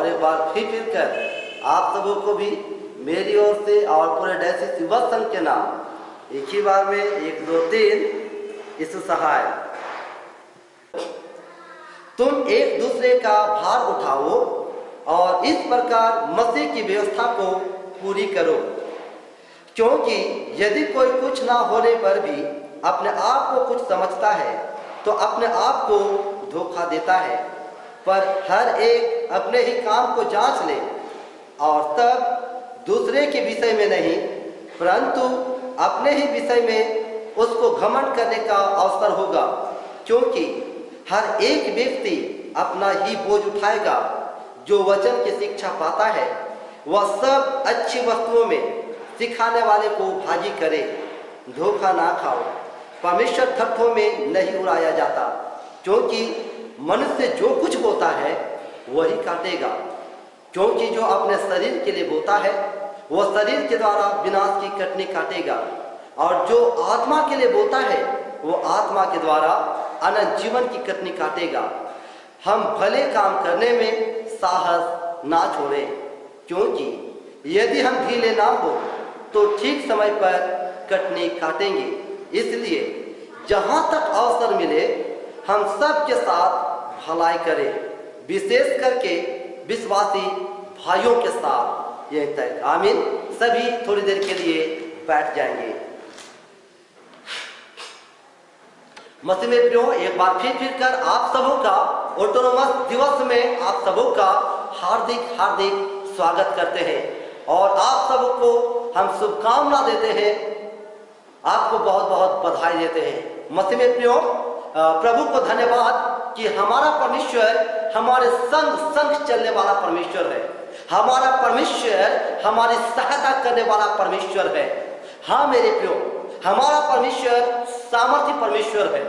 और एक बार फिर कर आप सबों को भी मेरी ओर से और पूरे डायसिस युवा संघ के नाम एक ही बार में 1 2 3 यीशु सहाय। तुम एक दूसरे का भार उठाओ और इस प्रकार मसीह की व्यवस्था को पूरी करो, क्योंकि यदि कोई कुछ ना होने पर भी अपने आप को कुछ समझता है तो अपने आप को धोखा देता है। पर हर एक अपने ही काम को जांच ले और तब दूसरे के विषय में नहीं परंतु अपने ही विषय में उसको घमंड करने का अवसर होगा, क्योंकि हर एक व्यक्ति अपना ही बोझ उठाएगा। जो वचन की शिक्षा पाता है वह सब अच्छी वस्तुओं में सिखाने वाले को भागी करे। धोखा ना खाओ, परमेश्वर थप्पड़ों में नहीं उड़ाया जाता, क्योंकि मनुष्य जो कुछ बोता है वही काटेगा। क्योंकि जो अपने शरीर के लिए बोता है वह शरीर के द्वारा विनाश की कटनी काटेगा, और जो आत्मा के लिए बोता है वह आत्मा के द्वारा अनंत जीवन की कटनी काटेगा। हम भले काम करने में साहस ना छोड़ें, क्योंकि यदि हम ढीले ना हो तो ठीक समय पर कटनी काटेंगे। इसलिए जहाँ तक अवसर मिले हम सब के साथ भलाई करें, विशेष करके विश्वासी भाइयों के साथ। यहीं तक, आमीन। सभी थोड़ी देर के लिए बैठ जाएंगे। मसीह में प्रियो, एक बार फिर कर आप सबों का ऑटोनोमस दिवस में आप सबों का हार्दिक स्वागत करते हैं और आप सबको हम शुभकामना देते हैं, आपको बहुत बहुत बधाई देते हैं। मसीह में प्रियो, प्रभु को धन्यवाद कि हमारा परमेश्वर हमारे संग चलने वाला परमेश्वर है। हमारा परमेश्वर हमारी सहायता करने वाला परमेश्वर है। हाँ मेरे प्रियो, हमारा परमेश्वर सामर्थ्य परमेश्वर है।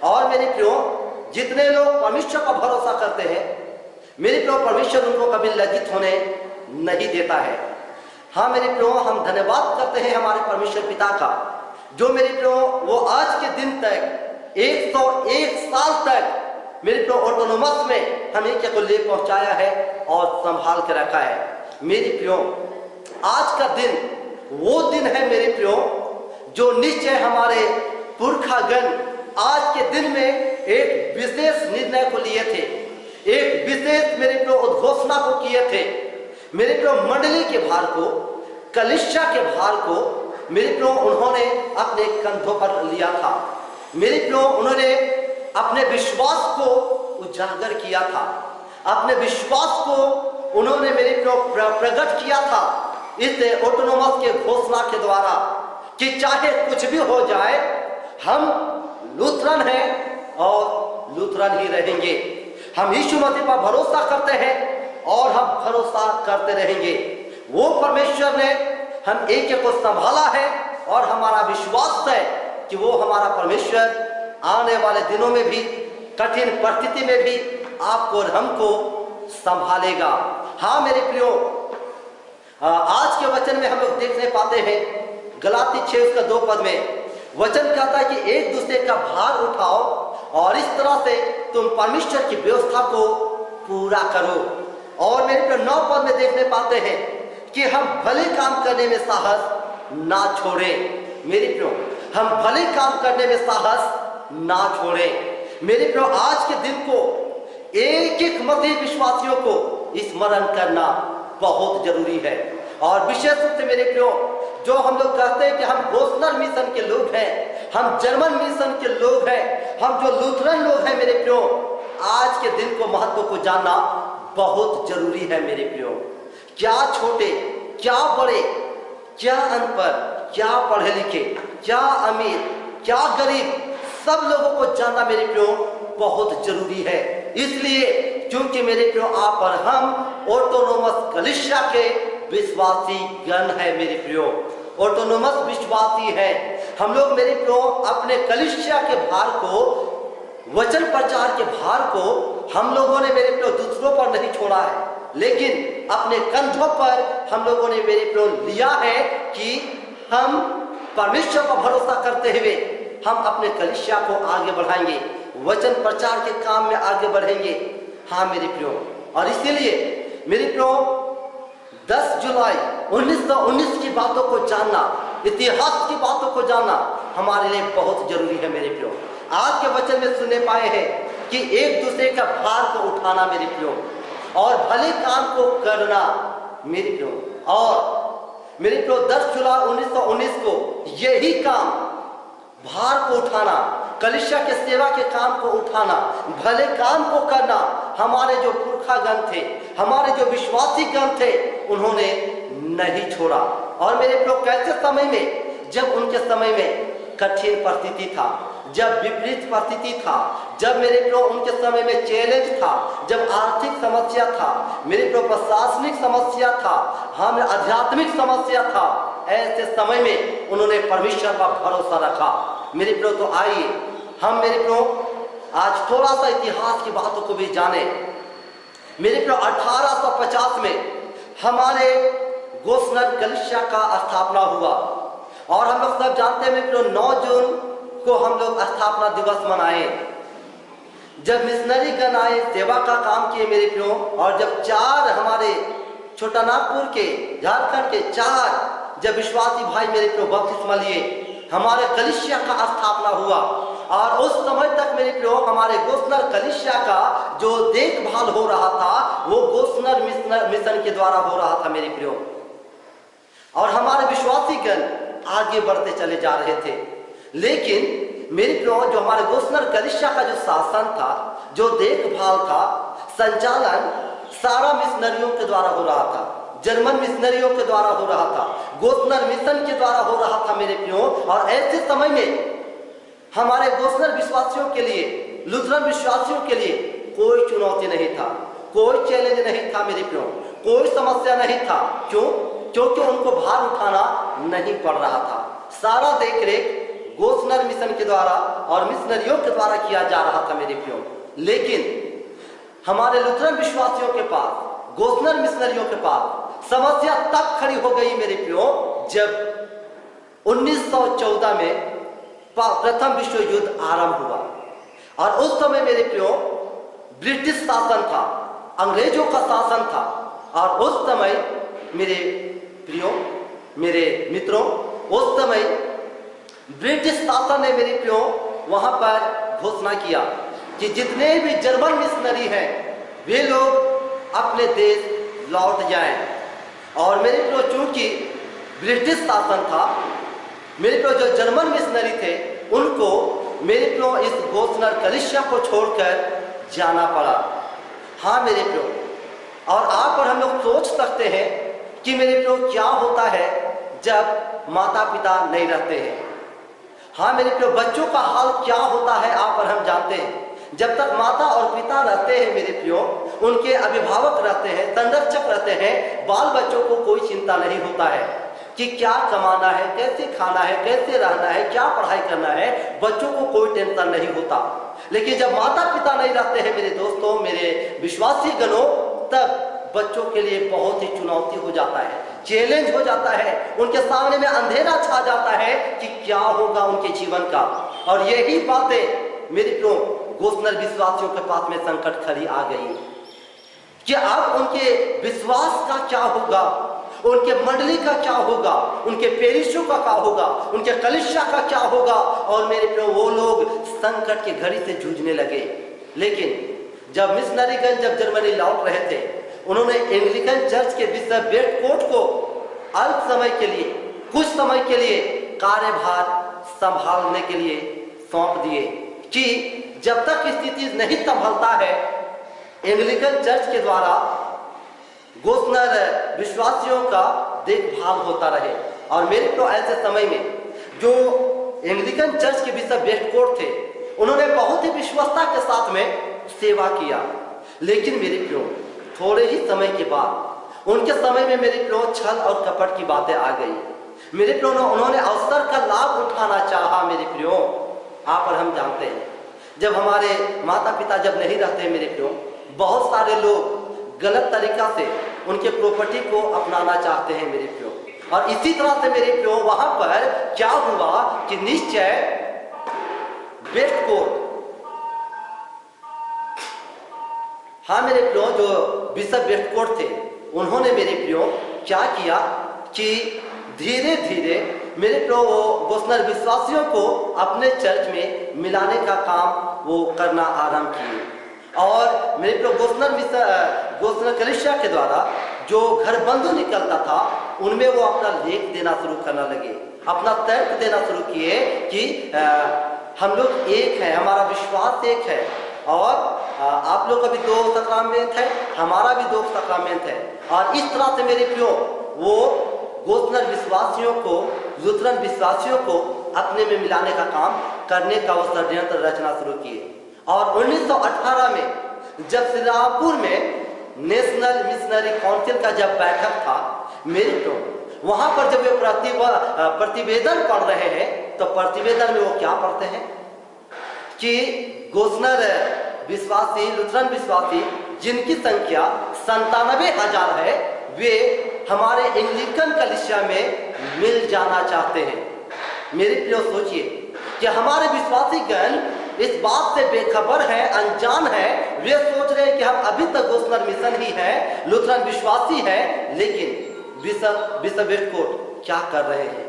और मेरे प्रियो, जितने लोग परमेश्वर का भरोसा करते हैं मेरे प्रियो, परमेश्वर उनको कभी लज्जित होने नहीं देता है। हाँ मेरे प्रियो, हम धन्यवाद करते हैं हमारे परमेश्वर पिता का, जो मेरे प्रियो वो आज के दिन तक 101 साल तक मेरे प्रियो ऑटोनोमस में हमें क्या को ले पहुंचाया है और संभाल कर रखा है। मेरे प्रियो, आज का दिन वो दिन है मेरे प्रियो, जो निश्चय हमारे पुरखागण आज के दिन में एक विशेष निर्णय को लिए थे, एक विशेष मेरे प्रियो उद्घोषणा को किए थे। मेरे प्रियो, मंडली के भार को, कलीसिया के भार को मेरे प्रियो उन्होंने अपने कंधों पर लिया था। मेरे प्रियो, उन्होंने अपने विश्वास को उजागर किया था, अपने विश्वास को उन्होंने मेरे प्रियो प्रकट किया था इस ऑटोनोमस के घोषणा के द्वारा कि चाहे कुछ भी हो जाए हम लूथरन हैं और लूथरन ही रहेंगे। हम यीशु मसीह पर भरोसा करते हैं और हम भरोसा करते रहेंगे। वो परमेश्वर ने हम एक को संभाला है और हमारा विश्वास है कि वो हमारा परमेश्वर आने वाले दिनों में भी, कठिन परिस्थिति में भी आपको और हमको संभालेगा। हाँ मेरे प्रियो, आज के वचन में हम लोग देखने पाते हैं गलाती 6:2 में वचन कहता है कि एक दूसरे का भार उठाओ और इस तरह से तुम परमेश्वर की व्यवस्था को पूरा करो। और मेरे प्रियो 9 में देखने पाते हैं कि हम भले काम करने में साहस ना छोड़ें। मेरे प्रियो, हम भले काम करने में साहस ना छोड़ें। मेरे प्रियो, आज के दिन को एक मसीह विश्वासियों को स्मरण करना बहुत जरूरी है। और विशेष रूप से मेरे प्रियो, जो हम लोग कहते हैं कि हम बोस्टन मिशन के लोग हैं, हम जर्मन मिशन के लोग हैं, हम जो लूथरन लोग हैं मेरे प्रियो, आज के दिन को महत्व को जानना बहुत जरूरी है मेरे प्रियो। क्या छोटे, क्या बड़े, क्या अनपढ़, क्या पढ़े लिखे, क्या अमीर, क्या गरीब, सब लोगों को जानना मेरे प्रियो बहुत जरूरी है। इसलिए क्योंकि मेरे प्रियो आप और हम ऑटोनोमस कलीसिया के विश्वासी गण है मेरे प्रियो, ऑटोनोमस विश्वासी है हम लोग मेरे प्रियो। अपने कलीसिया के भार को, वचन प्रचार के भार को हम लोगों ने मेरे प्रियो दूसरों पर नहीं छोड़ा है, लेकिन अपने कंधों पर हम लोगों ने मेरे प्रियो लिया है कि हम परमेश्वर पर भरोसा करते हुए हम अपने कलीसिया को आगे बढ़ाएंगे, वचन प्रचार के काम में आगे बढ़ेंगे। हाँ मेरे प्रियो, और इसीलिए मेरे प्रियो 10 जुलाई 1919 की बातों को जानना, इतिहास की बातों को जानना हमारे लिए बहुत जरूरी है मेरे प्रियो। आज के वचन में सुनने पाए हैं कि एक दूसरे का भार को उठाना मेरे प्रियो, और भले काम को करना मेरे प्रियो। और मेरे प्रियो 10 जुलाई 1919 को यही काम, भार को उठाना, कलीसिया के सेवा के काम को उठाना, भले काम को करना, हमारे जो पुरखागण थे, हमारे जो विश्वासी गण थे, उन्होंने नहीं छोड़ा। और मेरे प्रियो कैसे समय में, जब उनके समय में कठिन परिस्थिति था, जब विपरीत परिस्थिति था, जब मेरे प्रियो उनके समय में चैलेंज था, जब आर्थिक समस्या था, मेरे प्रियो प्रशासनिक समस्या था, हम आध्यात्मिक समस्या था, ऐसे समय में उन्होंने परमेश्वर पर भरोसा रखा मेरे प्रियो। तो आइए हम मेरे प्रियो आज थोड़ा सा इतिहास की बातों को भी जाने। मेरे प्रियो 1850 में हमारे गोस्नर कलीसिया का स्थापना हुआ, और हम लोग सब जानते हैं मेरे प्रियो 9 जून को हम लोग स्थापना दिवस मनाए, जब मिशनरी गण आए, सेवा का काम किए मेरे प्रियो। और जब 4 हमारे छोटानागपुर के, झारखंड के 4 जब विश्वासी भाई मेरे प्रियो बपतिस्मा लिए, हमारे कलीसिया का स्थापना हुआ। और उस समय तक मेरे प्रियो हमारे गोस्नर कलीसिया का जो देखभाल हो रहा था वो गोस्नर मिशन के द्वारा हो रहा था मेरे प्रियो। और हमारे विश्वासी गण आगे बढ़ते चले जा रहे थे, लेकिन मेरे प्रियो जो हमारे गोस्नर कलीसिया का जो शासन था, जो देखभाल था, संचालन सारा मिशनरियों के द्वारा हो रहा था, जर्मन मिशनरियों के द्वारा हो रहा था, गोस्नर मिशन के द्वारा हो रहा था मेरे प्रियो। और ऐसे समय में हमारे गोस्नर विश्वासियों के लिए, लुथरन विश्वासियों के लिए कोई चुनौती नहीं था, कोई चैलेंज नहीं था मेरे प्रियो, कोई समस्या नहीं था। क्यों? क्योंकि उनको भार उठाना नहीं पड़ रहा था, सारा देखरेख गोस्नर मिशन के द्वारा और मिशनरियों के द्वारा किया जा रहा था मेरे प्रियो। लेकिन हमारे लुथरन विश्वासियों के पास, गोस्नर मिशनरियों के पास समस्या तब खड़ी हो गई मेरे प्रियो, जब 1914 में प्रथम विश्व युद्ध आरंभ हुआ। और उस समय मेरे प्रियो ब्रिटिश शासन था, अंग्रेजों का शासन था। और उस समय मेरे प्रियो, मेरे मित्रों, उस समय ब्रिटिश शासन ने मेरे प्रियो वहां पर घोषणा किया कि जितने भी जर्मन मिशनरी हैं वे लोग अपने देश लौट जाएं। और मेरे प्रियो चूंकि ब्रिटिश शासन था, मेरे प्रियो जो जर्मन मिशनरी थे उनको मेरे प्रियो इस गोस्नर कलीसिया को छोड़कर जाना पड़ा। हाँ मेरे प्रियो, और आप और हम लोग सोच सकते हैं कि मेरे प्रियो क्या होता है जब माता पिता नहीं रहते हैं। हाँ मेरे प्रियो, बच्चों का हाल क्या होता है आप और हम जानते हैं। जब तक माता और पिता रहते हैं मेरे प्रियो, उनके अभिभावक रहते हैं, संरक्षक रहते हैं, बाल बच्चों को कोई चिंता नहीं होता है कि क्या कमाना है, कैसे खाना है, कैसे रहना है, क्या पढ़ाई करना है, बच्चों को कोई टेंशन नहीं होता। लेकिन जब माता पिता नहीं रहते हैं मेरे दोस्तों, मेरे विश्वासी गणों, तब बच्चों के लिए बहुत ही चुनौती हो जाता है, चैलेंज हो जाता है, उनके सामने में अंधेरा छा जाता है कि क्या होगा उनके जीवन का। और यही बातें मेरे प्रियो गोस्नर विश्वासियों के पास में संकट खड़ी आ गई कि अब उनके विश्वास का क्या होगा, उनके मंडली का क्या होगा, उनके पेरिशों का क्या होगा, उनके कलीसिया का क्या होगा। और मेरे प्रियो वो लोग संकट की घड़ी से जूझने लगे। लेकिन जब मिशनरीगण जब जर्मनी लौट रहे थे, उन्होंने एंग्लिकन चर्च के बिशप बेडफोर्ड को अल्प समय के लिए, कुछ समय के लिए कार्यभार संभालने के लिए सौंप दिए कि जब तक स्थिति नहीं संभलता है, एंग्लिकन चर्च के द्वारा गोस्नर विश्वासियों का देखभाल होता रहे। और मेरे तो ऐसे समय में जो एंग्लिकन चर्च के बिशप बेडफोर्ड थे, उन्होंने बहुत ही विश्वस्तता के साथ में सेवा किया। लेकिन मेरे प्रियो थोड़े ही समय के बाद उनके समय में मेरे प्रियो छल और कपट की बातें आ गई। मेरे प्रियो उन्होंने अवसर का लाभ उठाना चाहा। मेरे प्रियो आप और हम जानते हैं, जब हमारे माता पिता जब नहीं रहते मेरे प्रियो, बहुत सारे लोग गलत तरीका से उनके प्रॉपर्टी को अपनाना चाहते हैं मेरे प्रियो। और इसी तरह से मेरे प्रियो वहां पर क्या हुआ कि निश्चय बेडफोर्ड, हाँ मेरे प्रियो, जो बिशप वेस्टकोट थे उन्होंने मेरे प्रियो क्या किया कि धीरे धीरे मेरे प्रियो वो गोस्नर विश्वासियों को अपने चर्च में मिलाने का काम वो करना आरंभ किए। और मेरे प्रियो गोस्नर कलीसिया के द्वारा जो घर बंधु निकलता था उनमें वो अपना लेख देना शुरू करने लगे, अपना तर्क देना शुरू किए कि हम लोग एक है, हमारा विश्वास एक है, और आप लोग का भी 2 सक्रामेंट है, हमारा भी 2 सक्रामेंट है। और इस तरह से मेरे प्रियो वो गोस्नर विश्वासियों को, लूथरन विश्वासियों को अपने में मिलाने का काम करने का वो षड्यंत्र रचना शुरू किए। और 1918 में जब श्रीरामपुर में नेशनल मिशनरी काउंसिल का जब बैठक था मेरे प्रियो, वहां पर जब वे प्रतिवेदन पढ़ रहे हैं तो प्रतिवेदन में वो क्या पढ़ते हैं कि गोस्नर विश्वासी, लूथरन विश्वासी जिनकी संख्या 97,000 है, वे हमारे एंग्लिकन कलीसिया में मिल जाना चाहते हैं। मेरे प्रियो सोचिए कि हमारे विश्वासी गण इस बात से बेखबर है, अनजान है, वे सोच रहे हैं कि हम अभी तक गोस्नर मिशन ही है, लूथरन विश्वासी है, लेकिन बिशप वेस्टकोट क्या कर रहे हैं?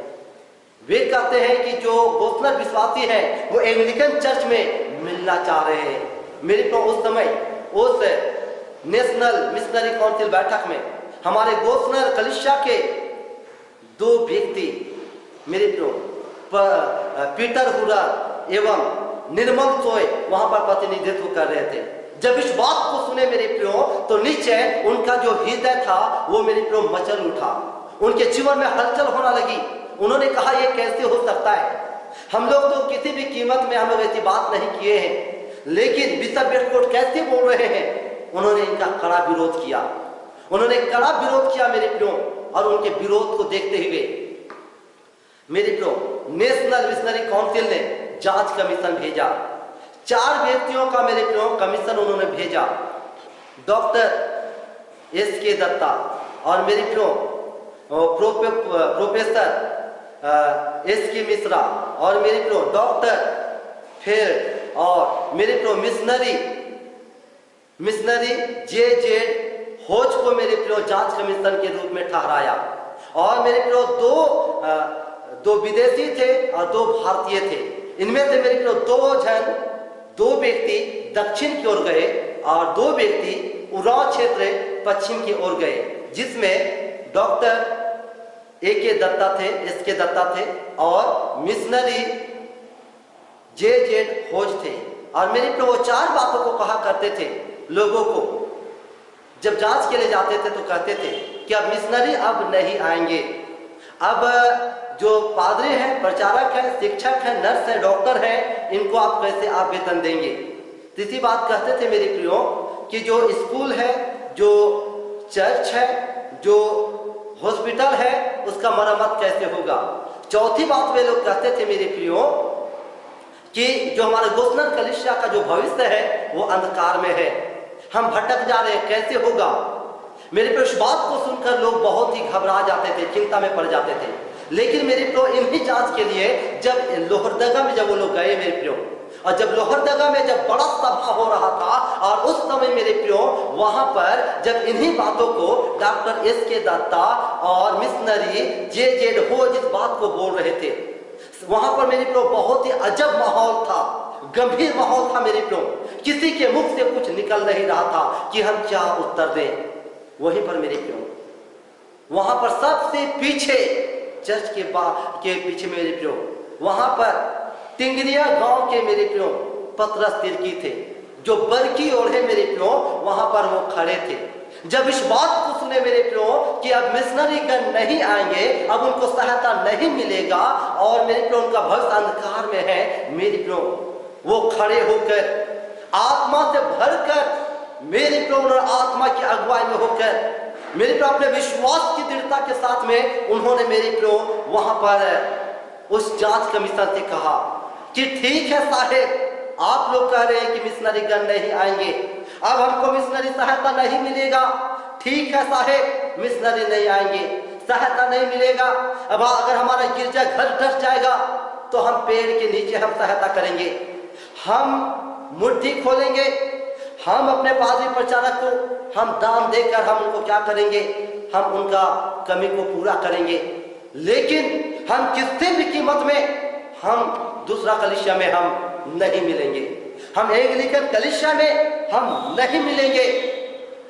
वे कहते हैं कि जो गोस्नर विश्वासी है वो एंग्लिकन चर्च में मिलना चाह रहे हैं। मेरे को उस समय उस नेशनल मिशनरी काउंसिल बैठक में हमारे गोस्नर कलीसिया के 2 व्यक्ति मेरे पीटर हुरर एवं निर्मल सोय वहां पर प्रतिनिधित्व कर रहे थे। जब इस बात को सुने मेरे प्रियो तो नीचे उनका जो हृदय था वो मेरे प्रियो मचल उठा, उनके जीवन में हलचल होना लगी। उन्होंने कहा ये कैसे हो सकता है, हम लोग तो किसी भी कीमत में हम लोग ऐसी बात नहीं किए हैं, लेकिन बिशप वेस्टकोट कैसे बोल रहे हैं। उन्होंने इनका कड़ा विरोध किया, उन्होंने कड़ा विरोध किया मेरे प्रियो। और उनके विरोध को देखते हुए मेरे प्रियो नेशनल मिशनरी काउंसिल ने जांच कमीशन भेजा। 4 व्यक्तियों का मेरे प्रियो कमीशन उन्होंने भेजा, डॉक्टर एस.के. दत्ता और मेरे प्रियो प्रोफेसर एस.के. मिश्रा और मेरे प्रियो डॉक्टर फिर और मेरे प्रियो मिशनरी जे.जेड. होज को मेरे प्रियो जांच कमीशन के रूप में ठहराया। और मेरे प्रियो 2 विदेशी थे और 2 भारतीय थे। इनमें से मेरे प्रियो 2 व्यक्ति दक्षिण की ओर गए और 2 व्यक्ति उराव क्षेत्र पश्चिम की ओर गए, जिसमें डॉक्टर एस.के. दत्ता थे और मिशनरी जे.जेड. होज थे। और मेरे प्रियो वो 4 बातों को कहा करते थे लोगों को, जब जांच के लिए जाते थे तो कहते थे कि अब मिशनरी अब नहीं आएंगे, अब जो पादरी हैं, प्रचारक हैं, शिक्षक हैं, नर्स हैं, डॉक्टर हैं, इनको आप कैसे आप वेतन देंगे। तीसरी बात कहते थे मेरे प्रियो कि जो स्कूल है, जो चर्च है, जो हॉस्पिटल है, उसका मरम्मत कैसे होगा। चौथी बात वे लोग कहते थे मेरे प्रियो कि जो हमारे गोस्नर कलीसिया का जो भविष्य है वो अंधकार में है, हम भटक जा रहे हैं, कैसे होगा। मेरे प्रियो इस बात को सुनकर लोग बहुत ही घबरा जाते थे, चिंता में पड़ जाते थे। लेकिन मेरे प्रियो इन्हीं जांच के लिए जब लोहरदगा में जब वो लोग गए मेरे प्रियो, और जब लोहरदगा में जब बड़ा सभा हो रहा था और उस समय मेरे प्रियो वहां पर जब इन्हीं बातों को डॉक्टर एस.के. दत्ता और मिशनरी जे.जेड. होज इस बात को बोल रहे थे, वहां पर मेरे प्रियो बहुत ही अजब माहौल था, गंभीर माहौल था मेरे प्रियो। किसी के मुख से कुछ निकल नहीं रहा था कि हम क्या उत्तर दें। वहीं पर मेरे प्रियो वहां पर सबसे पीछे चर्च के पीछे मेरे प्रियो वहां पर टिंगरिया गांव के मेरे प्रियो पतरस तिर्की थे, जो बरकी ओढ़े मेरे प्रियो वहां पर वो खड़े थे। जब इस बात को सुने मेरे प्रियो कि अब मिशनरी गण नहीं आएंगे, अब उनको सहायता नहीं मिलेगा और मेरे प्रियो उनका भविष्य अंधकार में है, मेरे प्रियो वो खड़े होकर आत्मा से भरकर मेरे प्रियो आत्मा की अगुवाई में होकर मेरे प्रियो अपने विश्वास की दृढ़ता के साथ में उन्होंने मेरे प्रियो वहां पर उस जांच कमीशन से कहा कि ठीक है साहेब, आप लोग कह रहे हैं कि मिशनरी गण नहीं आएंगे, अब हमको मिशनरी सहायता नहीं मिलेगा। ठीक है साहेब, मिशनरी नहीं आएंगे, सहायता नहीं मिलेगा। अब अगर हमारा गिरजा घर ढस जाएगा तो हम पेड़ के नीचे हम सहायता करेंगे, हम मुट्ठी खोलेंगे, हम अपने पादरी प्रचारक को हम दान देकर हम उनको क्या करेंगे, हम उनका कमी को पूरा करेंगे। लेकिन हम किसी भी कीमत में हम दूसरा कलीसिया में हम नहीं मिलेंगे, हम एंग्लिकन कलीसिया में हम नहीं मिलेंगे।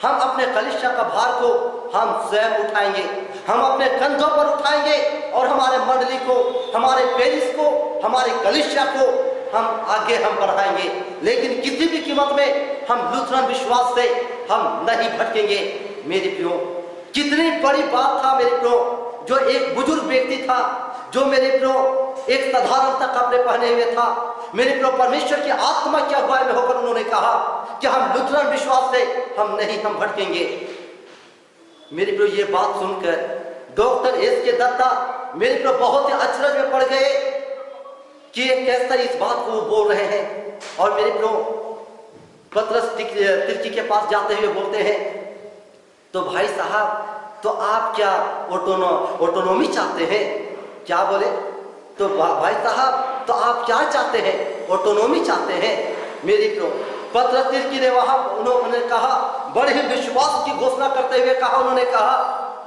हम अपने कलीसिया का भार को हम स्वयं उठाएंगे, हम अपने कंधों पर उठाएंगे और हमारे मंडली को, हमारे पेरिस को, हमारे कलीसिया को हम आगे हम बढ़ाएंगे। लेकिन किसी भी कीमत में हम लूथरन विश्वास से हम नहीं भटकेंगे। मेरे प्रियो, कितनी बड़ी बात था मेरे प्रियो, जो एक बुजुर्ग व्यक्ति था, जो मेरे प्रियो एक साधारण सा कपड़े पहने हुए था, मेरे प्रियो परमेश्वर की आत्मा की अगुवाई में होकर उन्होंने कहा कि हम लूथरन विश्वास से हम नहीं हम भटकेंगे। मेरे प्रियो ये बात सुनकर डॉक्टर एस के दत्ता मेरे प्रियो बहुत ही अचरज में पड़ गए कि कैसा इस बात को वो बोल रहे हैं। और मेरे प्रियो पतरस तिर्की के पास जाते हुए बोलते हैं, तो भाई साहब तो आप क्या ऑटोनॉमी चाहते हैं? क्या बोले? तो भाई साहब तो आप क्या चाहते हैं? ऑटोनॉमी चाहते हैं। मेरी प्रियो पतरस तिर्की ने वहां उन्होंने कहा, बड़े ही विश्वास की घोषणा करते हुए कहा, उन्होंने कहा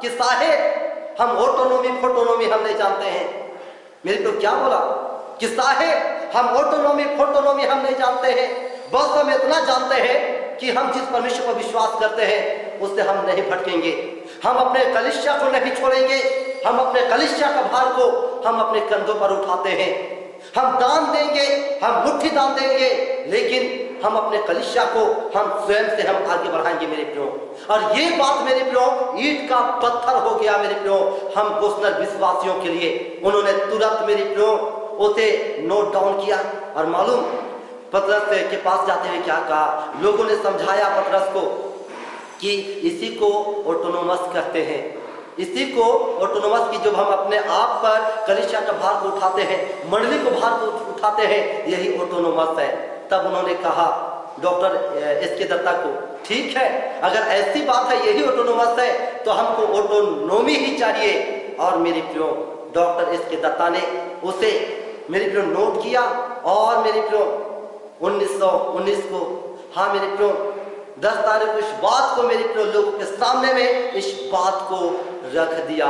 कि साहेब हम ऑटोनॉमी हम नहीं जानते हैं। मेरे प्रियो क्या बोला कि साहेब हम ऑटोनॉमी हम नहीं जानते हैं, बस हम इतना जानते हैं कि हम जिस परमेश्वर पर विश्वास करते हैं उससे हम नहीं भटकेंगे, हम अपने कलीसिया को नहीं छोड़ेंगे, हम अपने कलीसिया का भार को हम अपने कंधों पर उठाते हैं। हम दान देंगे, हम मुट्ठी दान देंगे, लेकिन हम अपने कलीसिया को हम स्वयं से हम आगे बढ़ाएंगे मेरे प्रियो। और ये बात मेरे प्रियो ईंट का पत्थर हो गया मेरे प्रियो हम गोस्नर विश्वासियों के लिए। उन्होंने तुरंत मेरे प्रियो उसे नोट डाउन किया और मालूम पतरस के पास जाते हुए क्या कहा, लोगों ने समझाया पतरस को कि इसी को ऑटोनोमस कहते हैं, इसी को ऑटोनोमस की जब हम अपने आप पर कलीसिया का भार को उठाते हैं, मंडली को भार को उठाते हैं, यही ऑटोनोमस है। तब उन्होंने कहा डॉक्टर एस के दत्ता को, ठीक है अगर ऐसी बात है यही ऑटोनोमस है तो हमको ऑटोनोमी ही चाहिए। और मेरे प्रियो डॉक्टर एस के दत्ता ने उसे मेरे प्रियो नोट किया और मेरे प्रियो 1919 को, हाँ मेरे प्रियो 10 तारीख को इस बात को मेरे प्रियो लोगों के सामने में इस बात को रख दिया।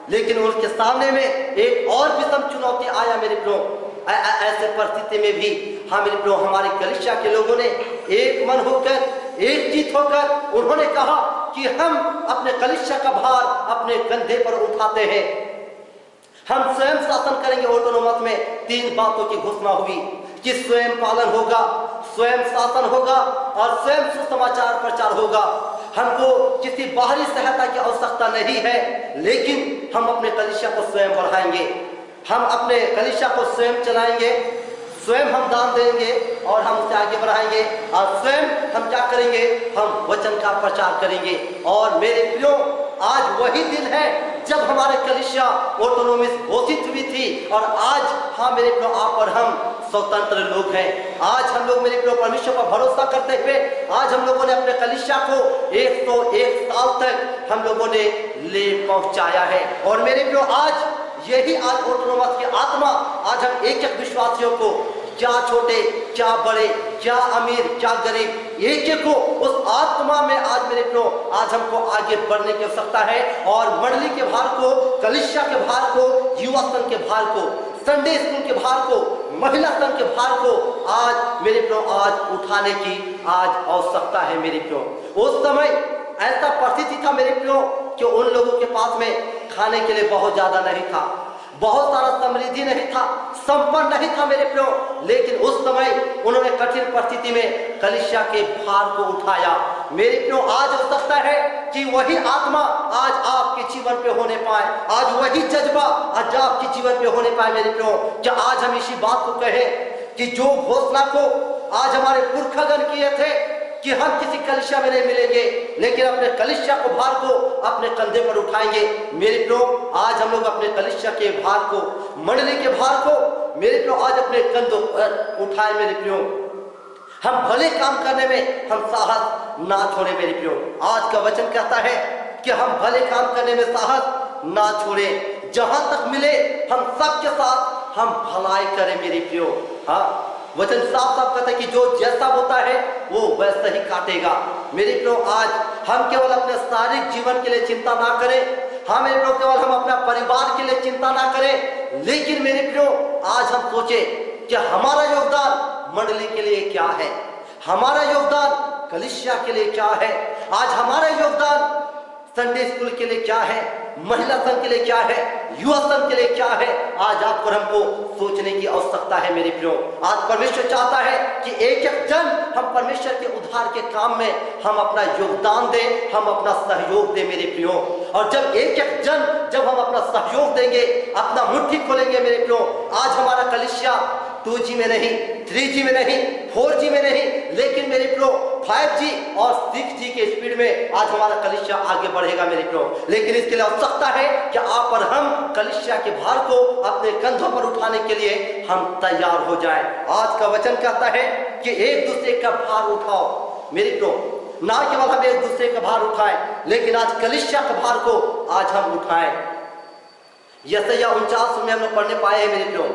लेकिन उसके सामने में एक और विषम चुनौती आया मेरे प्रियो। ऐसे परिस्थिति में भी हाँ मेरे प्रियो हमारे कलीसिया के लोगों ने एक मन होकर, एक जीत होकर उन्होंने कहा कि हम अपने कलीसिया का भार अपने कंधे पर उठाते हैं, हम स्वयं शासन करेंगे। ऑटोनोमस में 3 बातों की घोषणा हुई कि स्वयं पालन होगा, स्वयं शासन होगा और स्वयं सुसमाचार प्रचार होगा। हमको किसी बाहरी सहायता की आवश्यकता नहीं है, लेकिन हम अपने कलीसिया को स्वयं बढ़ाएंगे, हम अपने कलीसिया को स्वयं चलाएंगे, स्वयं हम दान देंगे और हम उसे आगे बढ़ाएंगे और स्वयं हम क्या करेंगे, हम वचन का प्रचार करेंगे। और मेरे प्रियो आज वही दिन है जब हमारे कलीसिया ऑटोनॉमी घोषित हुई थी और आज हाँ मेरे प्रियो आप और हम स्वतंत्र लोग हैं। आज हम लोग मेरे प्रियो परमेश्वर पर भरोसा करते हुए आज हम लोगों ने अपने कलीसिया को 101 साल तक हम लोगों ने ले पहुंचाया है। और मेरे प्रियो आज यही आज ऑटोनॉमस की आत्मा आज हम एक एक विश्वासियों को, क्या छोटे क्या बड़े, क्या अमीर क्या गरीब, एक एक को उस आत्मा में आज मेरे प्रियो आज हमको आगे बढ़ने की आवश्यकता है। और मंडली के भार को, कलीसिया के भार को, युवा संघ के भार को, संडे स्कूल के भार को, महिला संघ के भार को आज मेरे प्रियो आज उठाने की आज आवश्यकता है मेरे प्रियो। उस समय ऐसा परिस्थिति था मेरे प्रियो कि उन लोगों के पास में खाने के लिए बहुत ज्यादा नहीं था, बहुत सारा समृद्धि नहीं था, संपन्न नहीं था मेरे प्रियो, लेकिन उस समय उन्होंने कठिन परिस्थिति में कलीसिया के भार को उठाया। मेरे प्रियो आज हो सकता है कि वही आत्मा आज आपके जीवन पे होने पाए, आज वही जज्बा आज आपके जीवन पे होने पाए मेरे प्रियो। क्या आज हम इसी बात को कहें कि जो घोषणा को आज हमारे पुरखागण किए थे कि हम किसी कलीसिया में नहीं मिलेंगे, लेकिन अपने कलीसिया को भार को अपने कंधे पर उठाएंगे। मेरे प्रियो आज हम लोग अपने कलीसिया के भार को, मंडली के भार को मेरे प्रियो आज अपने कंधों पर उठाए मेरे प्रियो। हम भले काम करने में हम साहस ना छोड़े मेरे प्रियो। आज का वचन कहता है कि हम भले काम करने में साहस ना छोड़े, जहां तक मिले हम सबके साथ हम भलाई करें मेरे प्रियो। हाँ वचन साफ साफ कहता है कि जो जैसा होता है वो वैसा ही काटेगा। मेरे प्रियो, आज हम केवल अपने शारीरिक जीवन के लिए चिंता ना करें, हाँ मेरे प्रियो, केवल हम अपना परिवार के लिए चिंता ना करें, लेकिन मेरे प्रियो आज हम सोचे कि हमारा योगदान मंडली के लिए क्या है, हमारा योगदान कलीसिया के लिए क्या है, आज हमारा योगदान संडे स्कूल के लिए क्या है, महिला संघ के लिए क्या है, युवा संघ के लिए क्या है। आज आपको हमको सोचने की आवश्यकता है मेरे प्रियो। आज परमेश्वर चाहता है कि एक एक जन हम परमेश्वर के उद्धार के काम में हम अपना योगदान दें, हम अपना सहयोग दें मेरे प्रियो। और जब एक एक जन जब हम अपना सहयोग देंगे, अपना मुट्ठी खोलेंगे मेरे प्रियो, आज हमारा कलीसिया 2G में नहीं, 3G में नहीं, 4G में नहीं, लेकिन मेरे प्रियो 5G और 6G के स्पीड में आज हमारा कलीसिया आगे बढ़ेगा मेरे प्रियो। लेकिन इसके लिए आवश्यकता है कि आप और हम कलीसिया के भार को अपने कंधों पर उठाने के लिए हम तैयार हो जाएं। आज का वचन कहता है कि एक दूसरे का भार उठाओ मेरे प्रियो, ना केवल हम एक दूसरे का भार उठाएं, लेकिन आज कलीसिया का भार को आज हम उठाएं। यशायाह 49 में हम लोग पढ़ने पाए हैं मेरे प्रियो।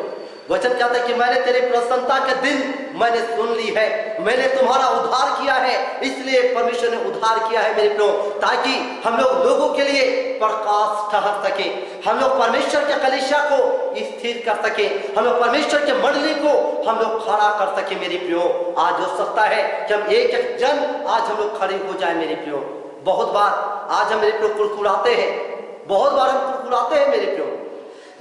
वचन कहता है कि मैंने तेरी प्रसन्नता के दिन मैंने सुन ली है, मैंने तुम्हारा उद्धार किया है। इसलिए परमेश्वर ने उद्धार किया है मेरे प्रियो, ताकि हम लोग लोगों के लिए प्रकाश ठहर सके, हम लोग परमेश्वर के कलीसिया को स्थिर कर सके, हम लोग परमेश्वर के मंडली को हम लोग खड़ा कर सके मेरे प्रियो। आज हो सकता है कि हम एक एक जन आज हम लोग खड़े हो जाए मेरे प्रियो। बहुत बार आज हम मेरे प्रियो कुड़कुड़ाते हैं, बहुत बार हम कुड़कुड़ाते हैं मेरे प्रियो।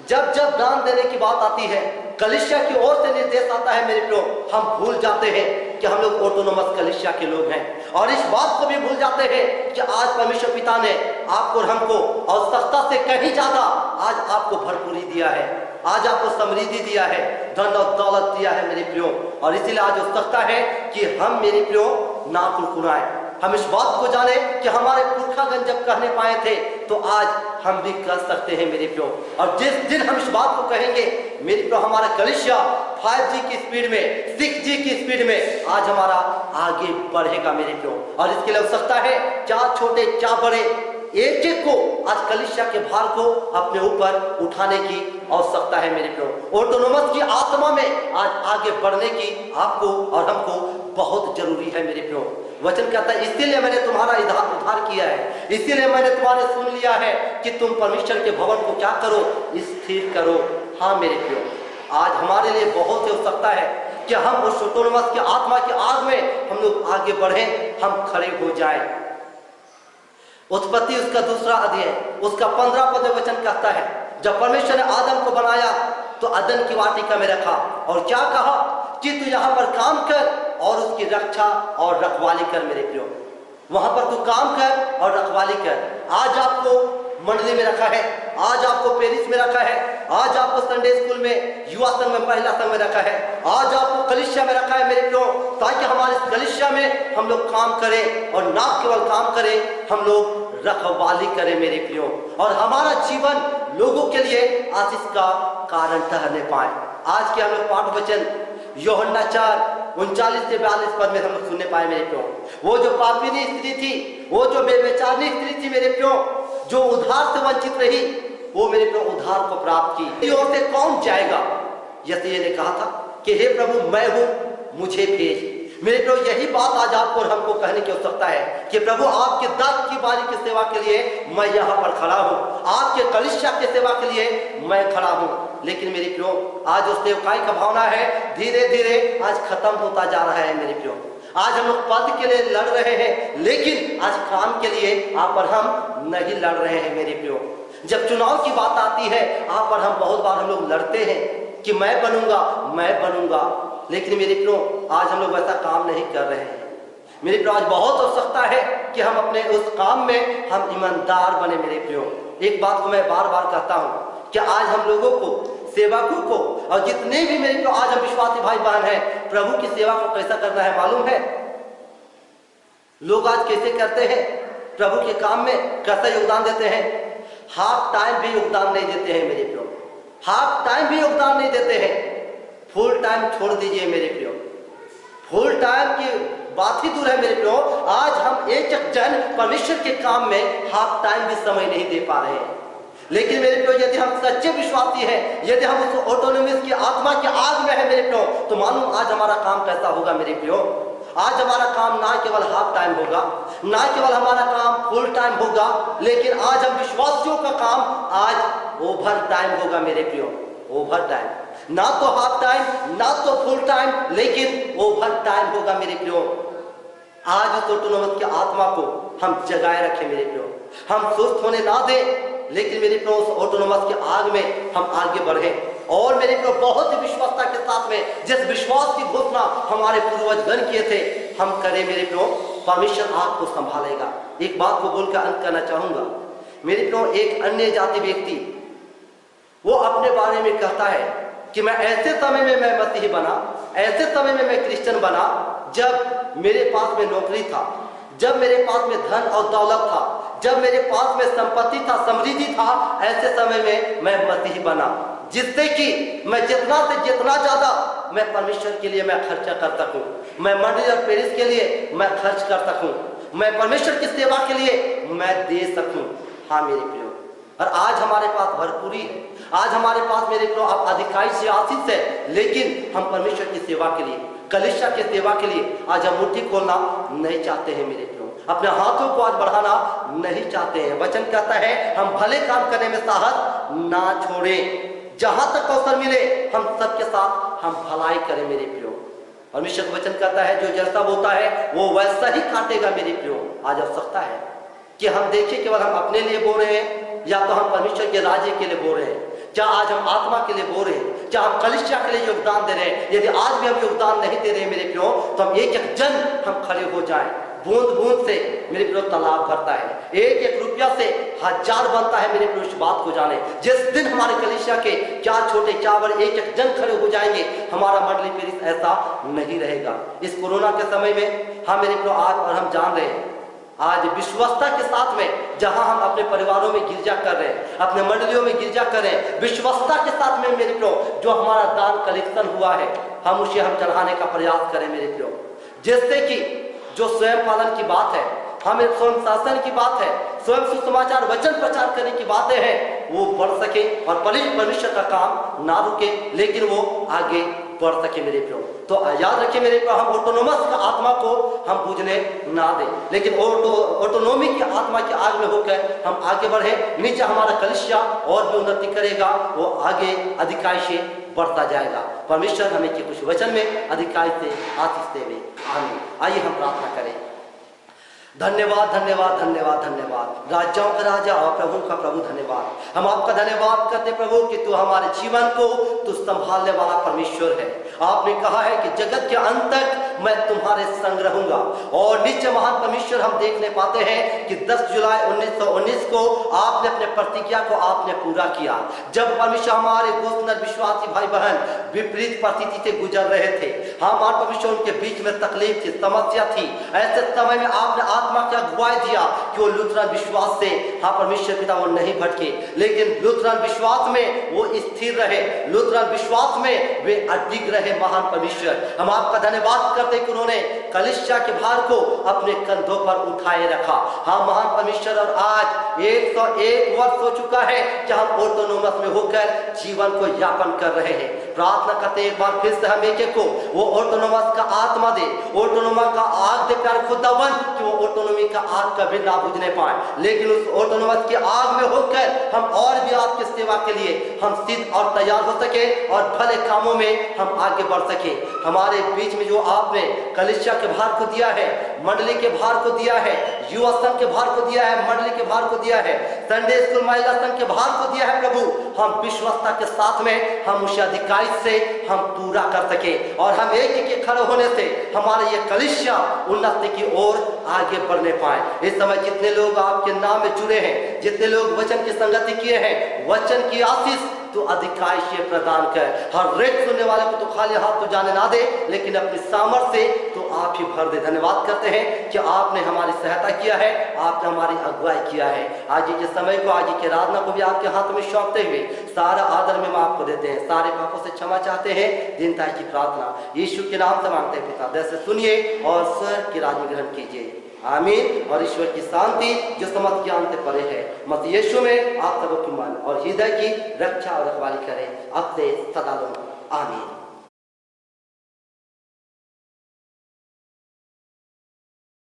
जब जब दान देने की बात आती है, कलीसिया की ओर से निर्देश आता है मेरे प्रियो, हम भूल जाते हैं कि हम लोग ऑटोनोमस कलीसिया के लोग हैं, और इस बात को भी भूल जाते हैं कि आज परमेश्वर पिता ने आपको और हमको आवश्यकता से कहीं ज्यादा आज आपको भरपूरी दिया है, आज आपको समृद्धि दिया है, धन और दौलत दिया है मेरे प्रियो। और इसीलिए आज आवश्यकता है कि हम मेरे प्रियो ना कुड़कुड़ाएं, हम इस बात को जाने कि हमारे पुरखागण जब कहने पाए थे तो आज हम भी कर सकते हैं मेरे प्रियो। और जिस दिन हम इस बात को कहेंगे मेरे प्रियो, हमारा कलीसिया 5G की स्पीड में, 6G की स्पीड में आज हमारा आगे बढ़ेगा मेरे प्रियो। और इसके लिए आवश्यकता है क्या छोटे क्या बड़े, एक एक को आज कलीसिया के भार को अपने ऊपर उठाने की आवश्यकता है मेरे प्रियो। ऑटोनोमस की आत्मा में आज आगे बढ़ने की आपको और हमको बहुत जरूरी है मेरे प्रियो। वचन कहता है इसीलिए मैंने तुम्हारा उद्धार किया है, इसीलिए मैंने तुम्हारे सुन लिया है कि तुम परमेश्वर के भवन को क्या करो, स्थिर करो। हाँ मेरे प्रियो, आज हमारे लिए बहुत ही आवश्यकता है कि हम उस ऑटोनोमस की आत्मा की आग में हम लोग आगे बढ़ें, हम खड़े हो जाएं। उत्पत्ति उसका 2 अध्याय उसका 15 पद में वचन कहता है, जब परमेश्वर ने आदम को बनाया तो अदन की वाटिका में रखा और क्या कहा कि तू यहाँ पर काम कर और उसकी रक्षा और रखवाली कर मेरे प्रियो। वहां पर तू काम कर और रखवाली कर। आज आपको मंडली में रखा है, आज आपको पेरिस में रखा है, आज आपको संडे स्कूल में, युवा संघ में, महिला संघ में रखा है, आज आपको कलीसिया में रखा है मेरे प्रियो, ताकि हमारे कलीसिया में हम लोग काम करें और ना केवल काम करें, हम लोग रखवाली करें मेरे प्रियो, और हमारा जीवन लोगों के लिए आशीष का कारण ठहरने पाए। आज के हम लोग पाठ वचन यूहन्ना 4:39 से 42 पद में हम लोग सुनने पाए मेरे प्रियो। वो जो पापिनी स्त्री थी, वो जो बेविचारनी स्त्री थी मेरे प्रियो, जो उद्धार से वंचित रही, वो मेरे प्रियो उद्धार को प्राप्त की। ओर से कौन जाएगा? यशायाह ने कहा था कि हे प्रभु मैं हूं, मुझे भेज। मेरे प्रियो, यही बात आज आपको और हमको कहने की आवश्यकता है कि प्रभु आपके दास की बारी की सेवा के लिए मैं यहाँ पर खड़ा हूँ, आपके कलीसिया की सेवा के लिए मैं खड़ा हूँ। लेकिन मेरे प्रियो, आज उस सेवकाई का भावना है धीरे धीरे आज खत्म होता जा रहा है मेरे प्रियो। आज हम लोग पद के लिए लड़ रहे हैं, लेकिन आज काम के लिए आप और हम नहीं लड़ रहे हैं मेरे प्रियो। जब चुनाव की बात आती है, आप और हम बहुत बार हम लोग लड़ते हैं कि मैं बनूंगा, मैं बनूंगा, लेकिन मेरे प्रियो आज हम लोग वैसा काम नहीं कर रहे हैं मेरे प्रियो। आज बहुत आवश्यकता है कि हम अपने उस काम में हम ईमानदार बने मेरे प्रियो। एक बात को मैं बार बार कहता हूँ कि आज हम लोगों को, सेवकों को, और जितने भी मेरे प्रियो आज हम विश्वासी भाई बहन हैं, प्रभु की सेवा को कैसा करना है मालूम है? लोग आज कैसे करते हैं प्रभु के काम में, कैसा योगदान देते हैं? हाफ टाइम भी योगदान नहीं देते हैं मेरे प्रियो, हाफ टाइम भी योगदान नहीं देते हैं। फुल टाइम छोड़ दीजिए मेरे प्रियो, फुल टाइम की बात ही दूर है मेरे प्रियो। आज हम एक जन परमेश्वर के काम में हाफ टाइम भी समय नहीं दे पा रहे हैं। लेकिन मेरे प्रियो यदि हम सच्चे विश्वासी हैं, यदि हम उस ऑटोनोमस की आत्मा की आग में है मेरे प्रियो, तो मालूम आज हमारा काम कैसा होगा मेरे प्रियो। आज हमारा काम ना केवल हाफ टाइम होगा, ना केवल हमारा काम फुल टाइम होगा, लेकिन आज हम विश्वासियों का काम आज ओवर टाइम होगा मेरे प्रियो। ओवर टाइम, ना तो हाफ टाइम ना तो फुल टाइम, लेकिन ओवर टाइम होगा मेरे प्रियो। आज उस ऑटोनोमस की आत्मा को हम जगाए रखें मेरे प्रियो, हम सुस्त होने ना दें, लेकिन मेरे प्रियो उस ऑटोनोमस की आग में हम आगे बढ़े। और मेरे प्रियो बहुत ही विश्वासता के साथ में जिस विश्वास की घोषणा हमारे पूर्वजगण किए थे हम करें मेरे प्रियो, परमेश्वर आपको संभालेगा। एक बात को बोलकर अंत करना चाहूंगा मेरे प्रियो, एक अन्य जाति व्यक्ति वो अपने बारे में कहता है कि मैं ऐसे समय में मैं मसीही बना, ऐसे समय में मैं क्रिश्चियन बना जब मेरे पास में नौकरी था, जब मेरे पास में धन और दौलत था, जब मेरे पास में संपत्ति था, समृद्धि था, ऐसे समय में मैं मसीही बना, जिससे कि मैं जितना से जितना ज्यादा मैं परमेश्वर के लिए मैं खर्चा कर सकूं, मैं मंडली और पेरिस के लिए मैं खर्च कर सकूं, मैं परमेश्वर की सेवा के लिए मैं दे सकूं। हाँ मेरे प्रियो, और आज हमारे पास भरपूरी है, आज हमारे पास मेरे प्रियो आप अधिकारी से आशीष है, लेकिन हम परमेश्वर की सेवा के लिए, कलीसिया की सेवा के लिए आज हम मुट्ठी खोलना नहीं चाहते हैं मेरे प्रियो, अपने हाथों को आज बढ़ाना नहीं चाहते हैं। वचन कहता है हम भले काम करने में साहस ना छोड़ें, जहां तक अवसर मिले हम सबके साथ हम भलाई करें मेरे प्रियो। परमेश्वर वचन कहता है जो जैसा बोता है वो वैसा ही काटेगा मेरे प्रियो। आज आवश्यकता है कि हम देखें केवल हम अपने लिए बो रहे हैं या तो हम परमेश्वर के राज्य के लिए बो रहे हैं, क्या आज हम आत्मा के लिए बो रहे हैं, क्या हम कलीसिया के लिए योगदान दे रहे हैं। यदि आज भी हम योगदान नहीं दे रहे हैं मेरे प्रियो, तो हम एक एक जन हम खड़े हो जाएं। बूंद बूंद से मेरे प्रियो तालाब भरता है, एक एक रुपया से हजार बनता है मेरे प्रियो। इस बात को जाने, जिस दिन हमारे कलीसिया के क्या छोटे क्या बड़े एक एक जन खड़े हो जाएंगे, हमारा मंडली पेरिस ऐसा नहीं रहेगा। इस कोरोना के समय में हाँ मेरे प्रियो आज और हम जान रहे हैं, आज विश्वस्तता के साथ में जहां हम अपने परिवारों में गिरजा कर रहे हैं, अपने मंडलियों में गिरजा कर रहे हैं, विश्वस्तता के साथ में मेरे प्रियो जो हमारा दान कलेक्शन हुआ है हम उसे हम चढ़ाने का प्रयास करें मेरे प्रियो, जिससे कि जो स्वयं पालन की बात है, हमें स्वयं शासन की बात है, स्वयं सुसमाचार वचन प्रचार करने की बातें हैं, वो बढ़ सके और परमेश्वर का काम ना रुके, लेकिन वो आगे बढ़ सके मेरे प्रियो। तो याद रखिए मेरे प्रियो, हम ऑटोनोमस का आत्मा को हम बुझने ना दें, लेकिन ऑटोनोमी की आत्मा की आग में होकर हम आगे बढ़े। नीचे हमारा कलीसिया और भी उन्नति करेगा, वो आगे अधिकारी से बढ़ता जाएगा। परमेश्वर हमें के कुछ वचन में अधिकारी से आशीष देवे। आमीन। आइए हम प्रार्थना करें। धन्यवाद धन्यवाद धन्यवाद धन्यवाद, राजाओं का राजा और प्रभु का प्रभु धन्यवाद। हम आपका धन्यवाद करते प्रभु कि तू हमारे जीवन को तू संभालने वाला परमेश्वर है। आपने कहा है कि जगत के अंत तक मैं तुम्हारे संग रहूंगा, और नित्य महान परमेश्वर हम देखने पाते हैं कि 10 जुलाई 1919 को आपने अपने प्रतिज्ञा को आपने पूरा किया। जब परमेश्वर हमारे दोस्त विश्वासी भाई बहन विपरीत परिस्थिति से गुजर रहे थे, हमारे परमेश्वर उनके बीच में तकलीफ थी, समस्या थी, ऐसे समय में आपने आत्मा की अगुवाई दिया कि वो लुथरन विश्वास से हाँ परमेश्वर पिता वो नहीं भटके, लेकिन लुथरन विश्वास में वो स्थिर रहे, लुथरन विश्वास में वे अडिग रहे। महान परमेश्वर हम आपका धन्यवाद करते कि उन्होंने कलीसिया के भार को अपने कंधों पर उठाए रखा। हाँ महान परमेश्वर, और आज 101 वर्ष हो चुका है कि हम ऑटोनोमस में होकर जीवन को यापन कर रहे हैं। प्रार्थना करते एक बार फिर से हम एक को वो ऑटोनोमस का आत्मा दे, ऑटोनोमस का आग दे प्यार खुदावन कि वो ऑटोनोमी का आग कभी ना बुझने पाए, लेकिन उस ऑटोनोमस की आग में होकर हम और भी आपकी सेवा के लिए हम सिद्ध और तैयार हो सके और भले कामों में हम आगे बढ़ सके। हमारे बीच में जो आपने कलीसिया के भार को दिया है, मंडली के भार को दिया है, युवा संघ के भार को दिया है, मंडली के भार को दिया है, संडे स्कूल महिला संघ के भार को दिया है प्रभु, हम विश्वस्तता के साथ में हम उसे अधिकारी से हम पूरा कर सके और हम एक एक खड़े होने से हमारे ये कलीसिया उन्नति की ओर आगे बढ़ने पाए। इस समय जितने लोग आपके नाम में जुड़े हैं, जितने लोग वचन की संगति किए हैं, वचन की आशीष तो अधिकारी से प्रदान कर। हर एक सुनने वाले को तो खाली हाथ तो जाने ना दे, लेकिन अपनी सामर्थ्य से तो आप ही भर दे। धन्यवाद करते हैं कि आपने हमारी सहायता किया है, आपने हमारी अगुवाई किया है। आज के समय को, आज के आराधना को भी आपके हाथ में सौंपते हुए सारा आदर में आपको देते हैं, सारे पापों से क्षमा चाहते हैं। दीनता की प्रार्थना यीशु के नाम से मांगते हैं पिता, जैसे सुनिए और स्वर्ग की राज्य ग्रहण कीजिए। आमीन। और ईश्वर की शांति जो समस्त ज्ञान से परे है मसीह यीशु में आप सबों की मन और हृदय की रक्षा और रखवाली करे अब से सदा आमीन।